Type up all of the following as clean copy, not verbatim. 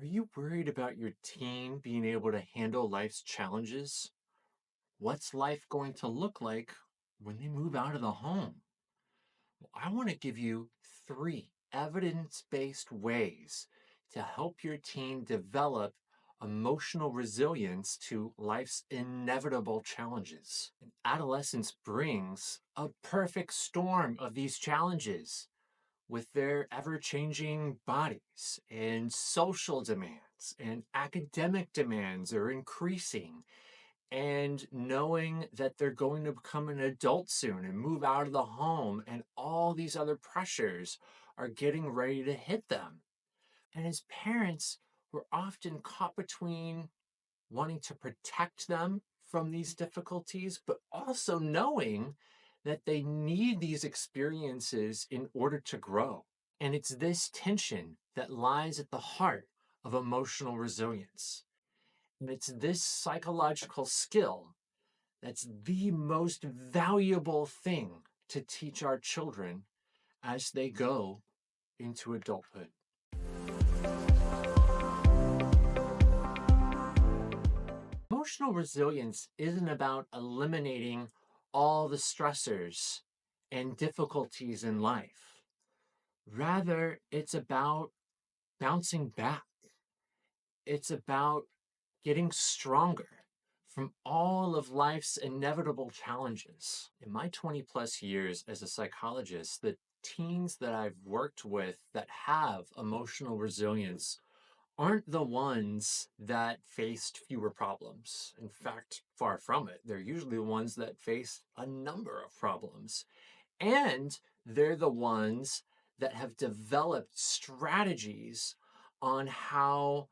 Are you worried about your teen being able to handle life's challenges? What's life going to look like when they move out of the home? Well, I want to give you three evidence based ways to help your teen develop emotional resilience to life's inevitable challenges. And adolescence brings a perfect storm of these challenges with their ever changing bodies and social demands and academic demands are increasing. And knowing that they're going to become an adult soon and move out of the home, and all these other pressures are getting ready to hit them. And as parents, we're often caught between wanting to protect them from these difficulties, but also knowing that they need these experiences in order to grow. And it's this tension that lies at the heart of emotional resilience. And it's this psychological skill that's the most valuable thing to teach our children as they go into adulthood. Emotional resilience isn't about eliminating all the stressors and difficulties in life. Rather, it's about bouncing back. It's about getting stronger from all of life's inevitable challenges. In my 20 plus years as a psychologist, the teens that I've worked with that have emotional resilience aren't the ones that faced fewer problems. In fact, far from it. They're usually the ones that face a number of problems. And they're the ones that have developed strategies on how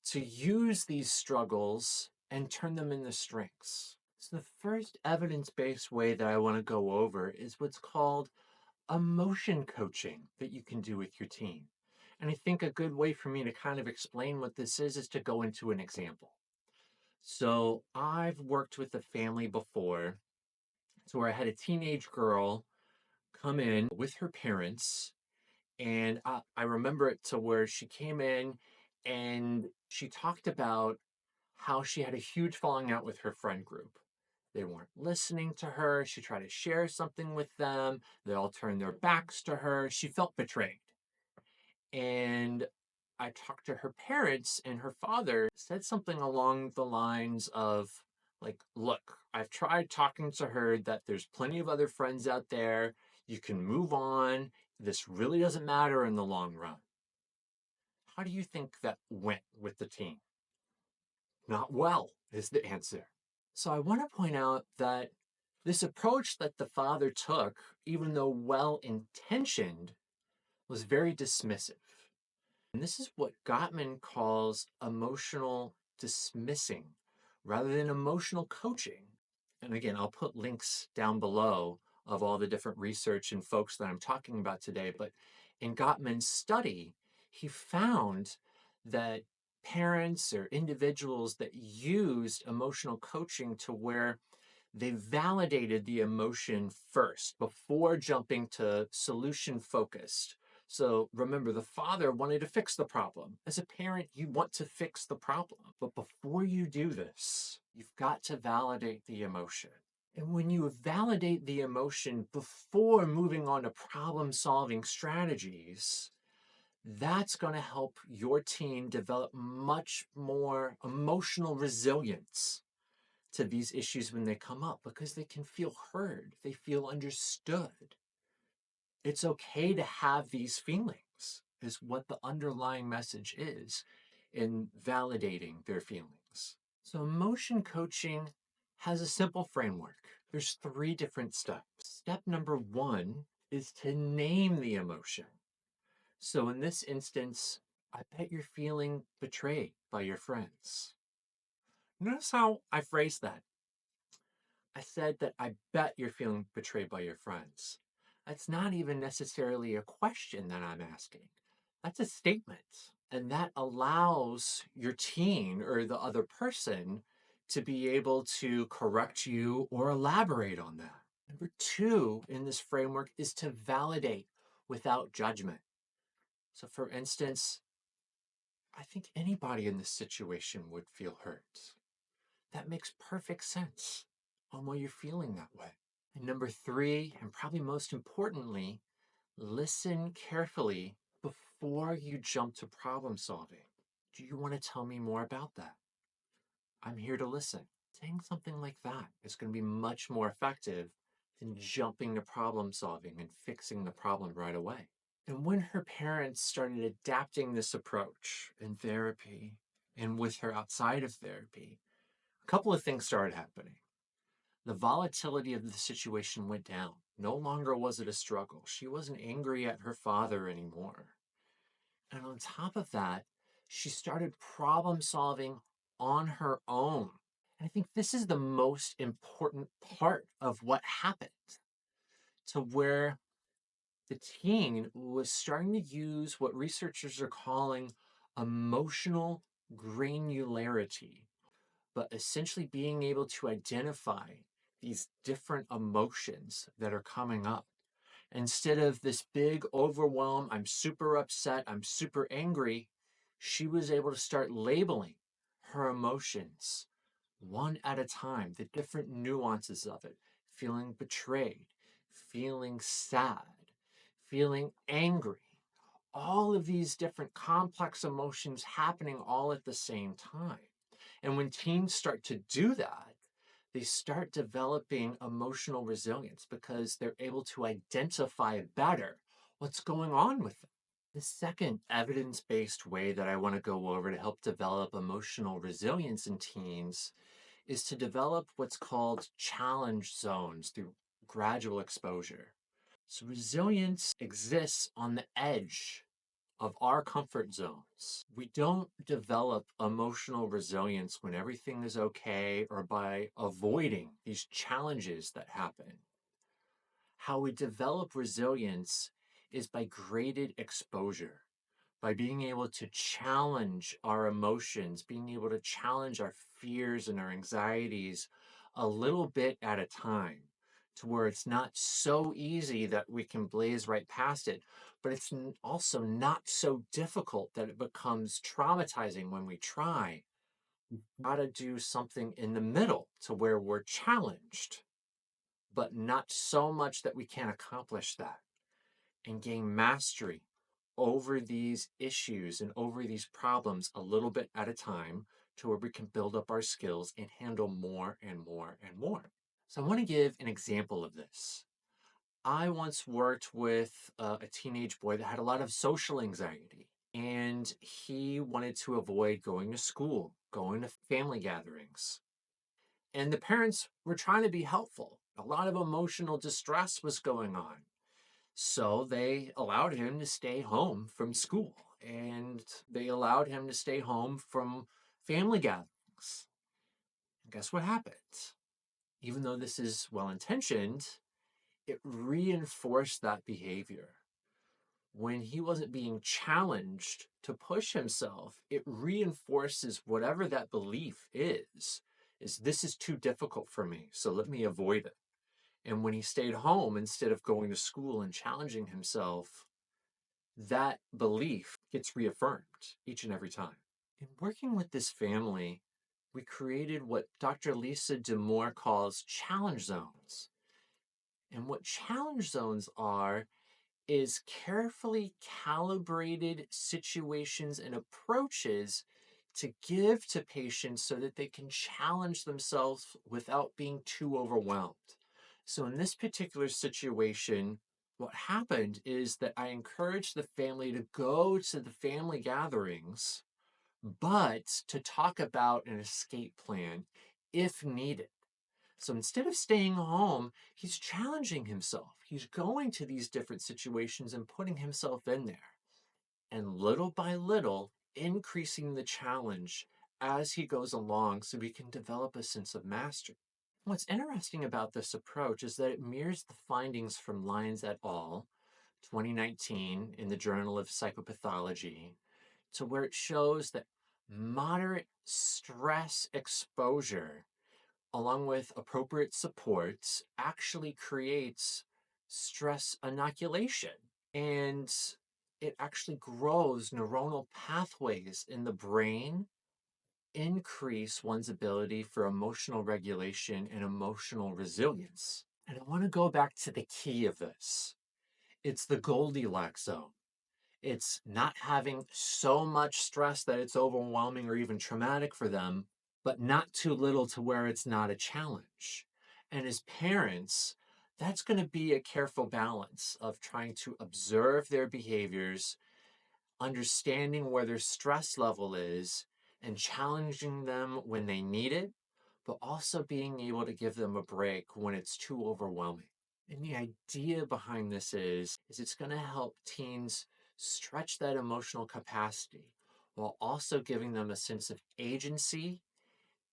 to use these struggles and turn them into strengths. So, the first evidence based way that I want to go over is what's called emotion coaching that you can do with your team. And I think a good way for me to kind of explain what this is to go into an example. So, I've worked with a family before, so where I had a teenage girl come in with her parents. And I remember it to where she came in and she talked about how she had a huge falling out with her friend group. They weren't listening to her. She tried to share something with them. They all turned their backs to her. She felt betrayed. And I talked to her parents, and her father said something along the lines of, like, look, I've tried talking to her that there's plenty of other friends out there. You can move on. This really doesn't matter in the long run. How do you think that went with the team? Not well, is the answer. So I want to point out that this approach that the father took, even though well intentioned, was very dismissive. And this is what Gottman calls emotional dismissing rather than emotional coaching. And again, I'll put links down below of all the different research and folks that I'm talking about today. But in Gottman's study, he found that parents or individuals that used emotional coaching to where they validated the emotion first before jumping to solution focused. So remember, the father wanted to fix the problem. As a parent, you want to fix the problem. But before you do this, you've got to validate the emotion. And when you validate the emotion before moving on to problem solving strategies, that's going to help your team develop much more emotional resilience to these issues when they come up because they can feel heard, they feel understood. It's okay to have these feelings, is what the underlying message is in validating their feelings. So, emotion coaching has a simple framework. There's three different steps. Step number one is to name the emotion. So, in this instance, I bet you're feeling betrayed by your friends. Notice how I phrased that. I said that I bet you're feeling betrayed by your friends. That's not even necessarily a question that I'm asking. That's a statement. And that allows your teen or the other person to be able to correct you or elaborate on that. Number two in this framework is to validate without judgment. So, for instance, I think anybody in this situation would feel hurt. That makes perfect sense on why you're feeling that way. And number three, and probably most importantly, listen carefully before you jump to problem solving. Do you want to tell me more about that? I'm here to listen. Saying something like that is going to be much more effective than jumping to problem solving and fixing the problem right away. And when her parents started adapting this approach in therapy and with her outside of therapy, a couple of things started happening. The volatility of the situation went down. No longer was it a struggle. She wasn't angry at her father anymore. And on top of that, she started problem solving on her own. And I think this is the most important part of what happened, to where the teen was starting to use what researchers are calling emotional granularity, but essentially being able to identify these different emotions that are coming up. Instead of this big overwhelm, I'm super upset, I'm super angry, she was able to start labeling her emotions one at a time, the different nuances of it, feeling betrayed, feeling sad, feeling angry, all of these different complex emotions happening all at the same time. And when teens start to do that, they start developing emotional resilience because they're able to identify better what's going on with them. The second evidence-based way that I want to go over to help develop emotional resilience in teens is to develop what's called challenge zones through gradual exposure. So resilience exists on the edge of our comfort zones. We don't develop emotional resilience when everything is okay or by avoiding these challenges that happen. How we develop resilience is by graded exposure, by being able to challenge our emotions, being able to challenge our fears and our anxieties a little bit at a time, to where it's not so easy that we can blaze right past it, but it's also not so difficult that it becomes traumatizing when we try. We've got to do something in the middle to where we're challenged, but not so much that we can't accomplish that and gain mastery over these issues and over these problems a little bit at a time, to where we can build up our skills and handle more and more and more. So I want to give an example of this. I once worked with a teenage boy that had a lot of social anxiety, and he wanted to avoid going to school, going to family gatherings. And the parents were trying to be helpful. A lot of emotional distress was going on. So they allowed him to stay home from school, and they allowed him to stay home from family gatherings. And guess what happened? Even though this is well intentioned, it reinforced that behavior. When he wasn't being challenged to push himself, it reinforces whatever that belief is this is too difficult for me, so let me avoid it. And when he stayed home instead of going to school and challenging himself, that belief gets reaffirmed each and every time. In working with this family, we created what Dr. Lisa Demore calls challenge zones. And what challenge zones are is carefully calibrated situations and approaches to give to patients so that they can challenge themselves without being too overwhelmed. So in this particular situation, what happened is that I encouraged the family to go to the family gatherings, but to talk about an escape plan if needed. So instead of staying home, he's challenging himself. He's going to these different situations and putting himself in there. And little by little, increasing the challenge as he goes along so we can develop a sense of mastery. What's interesting about this approach is that it mirrors the findings from Lyons et al. 2019 in the Journal of Psychopathology, to where it shows that moderate stress exposure along with appropriate supports actually creates stress inoculation. And it actually grows neuronal pathways in the brain, increase one's ability for emotional regulation and emotional resilience. And I want to go back to the key of this. It's the Goldilocks zone. It's not having so much stress that it's overwhelming or even traumatic for them, but not too little to where it's not a challenge. And as parents, that's going to be a careful balance of trying to observe their behaviors, understanding where their stress level is, and challenging them when they need it, but also being able to give them a break when it's too overwhelming. And the idea behind this is it's going to help teens stretch that emotional capacity while also giving them a sense of agency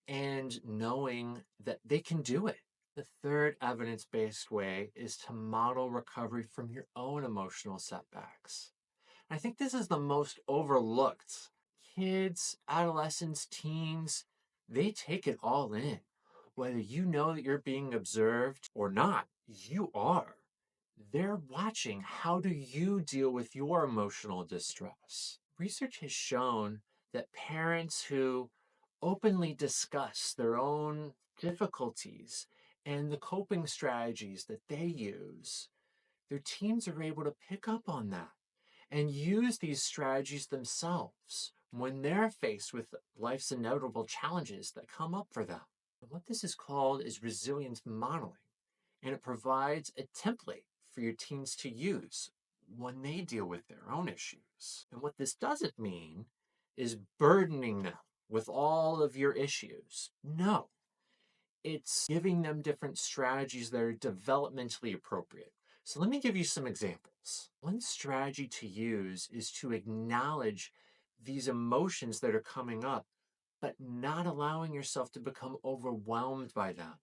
and knowing that they can do it. The third evidence-based way is to model recovery from your own emotional setbacks. I think this is the most overlooked. Kids, adolescents, teens, they take it all in. Whether you know that you're being observed or not, you are. They're watching. How do you deal with your emotional distress? Research has shown that parents who openly discuss their own difficulties and the coping strategies that they use, their teens are able to pick up on that and use these strategies themselves when they're faced with life's inevitable challenges that come up for them. And what this is called is resilience modeling, and it provides a template for your teens to use when they deal with their own issues. And what this doesn't mean is burdening them with all of your issues. No, it's giving them different strategies that are developmentally appropriate. So let me give you some examples. One strategy to use is to acknowledge these emotions that are coming up, but not allowing yourself to become overwhelmed by them.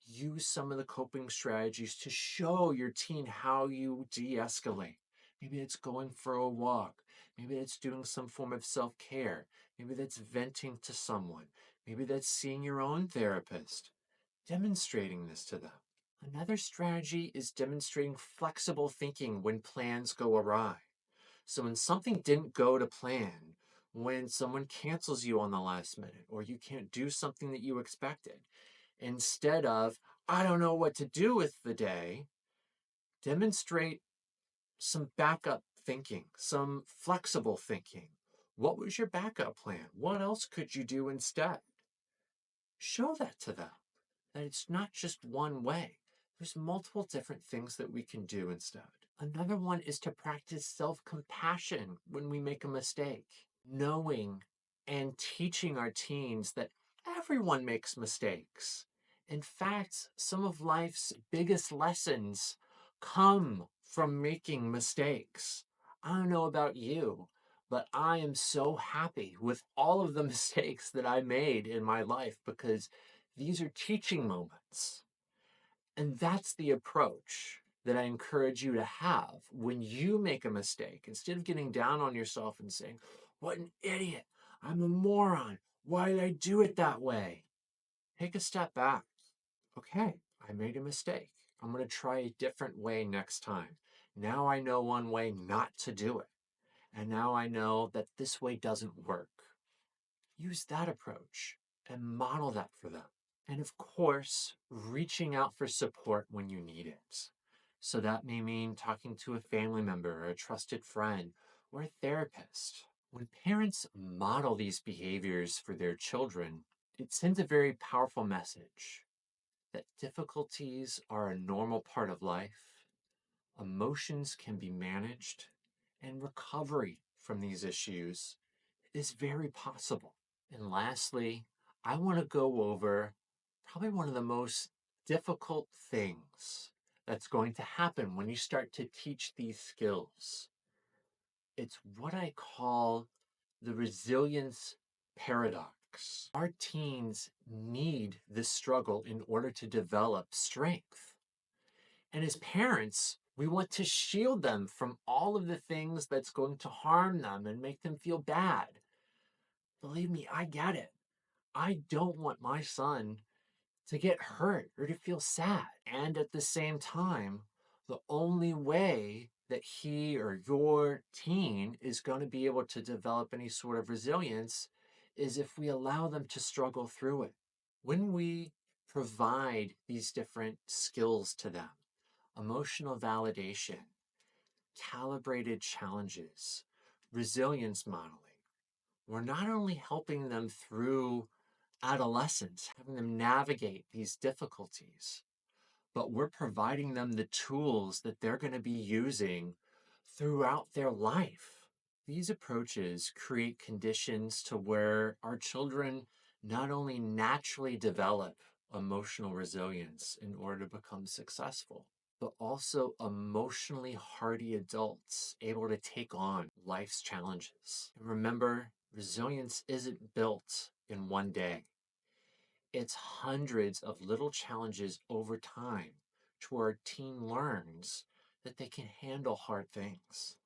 Use some of the coping strategies to show your teen how you de-escalate. Maybe it's going for a walk. Maybe it's doing some form of self-care. Maybe that's venting to someone. Maybe that's seeing your own therapist. Demonstrating this to them. Another strategy is demonstrating flexible thinking when plans go awry. So when something didn't go to plan, when someone cancels you on the last minute, or you can't do something that you expected, instead of, I don't know what to do with the day, demonstrate some backup thinking, some flexible thinking. What was your backup plan? What else could you do instead? Show that to them, that it's not just one way. There's multiple different things that we can do instead. Another one is to practice self-compassion when we make a mistake. Knowing and teaching our teens that everyone makes mistakes. In fact, some of life's biggest lessons come from making mistakes. I don't know about you, but I am so happy with all of the mistakes that I made in my life because these are teaching moments. And that's the approach that I encourage you to have when you make a mistake. Instead of getting down on yourself and saying, what an idiot, I'm a moron, why did I do it that way? Take a step back. Okay, I made a mistake. I'm going to try a different way next time. Now I know one way not to do it. And now I know that this way doesn't work. Use that approach and model that for them. And of course, reaching out for support when you need it. So that may mean talking to a family member or a trusted friend or a therapist. When parents model these behaviors for their children, it sends a very powerful message that difficulties are a normal part of life, emotions can be managed, and recovery from these issues is very possible. And lastly, I want to go over probably one of the most difficult things that's going to happen when you start to teach these skills. It's what I call the resilience paradox. Our teens need this struggle in order to develop strength. And as parents, we want to shield them from all of the things that's going to harm them and make them feel bad. Believe me, I get it. I don't want my son to get hurt or to feel sad. And at the same time, the only way that he or your teen is going to be able to develop any sort of resilience is if we allow them to struggle through it. When we provide these different skills to them, emotional validation, calibrated challenges, resilience modeling, we're not only helping them through adolescence, having them navigate these difficulties, but we're providing them the tools that they're going to be using throughout their life. These approaches create conditions to where our children not only naturally develop emotional resilience in order to become successful, but also emotionally hardy adults able to take on life's challenges. And remember, resilience isn't built in one day. It's hundreds of little challenges over time to where a teen learns that they can handle hard things.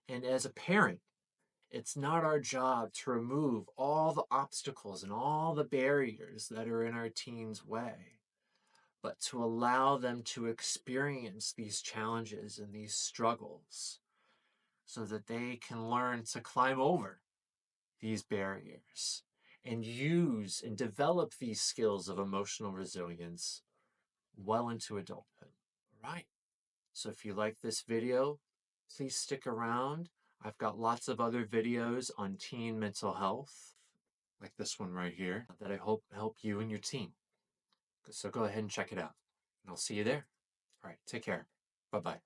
And as a parent, it's not our job to remove all the obstacles and all the barriers that are in our teens' way, but to allow them to experience these challenges and these struggles so that they can learn to climb over these barriers and use and develop these skills of emotional resilience well into adulthood. All right. So if you like this video, please stick around. I've got lots of other videos on teen mental health, like this one right here, that I hope help you and your teen. So go ahead and check it out. And I'll see you there. All right. Take care. Bye-bye.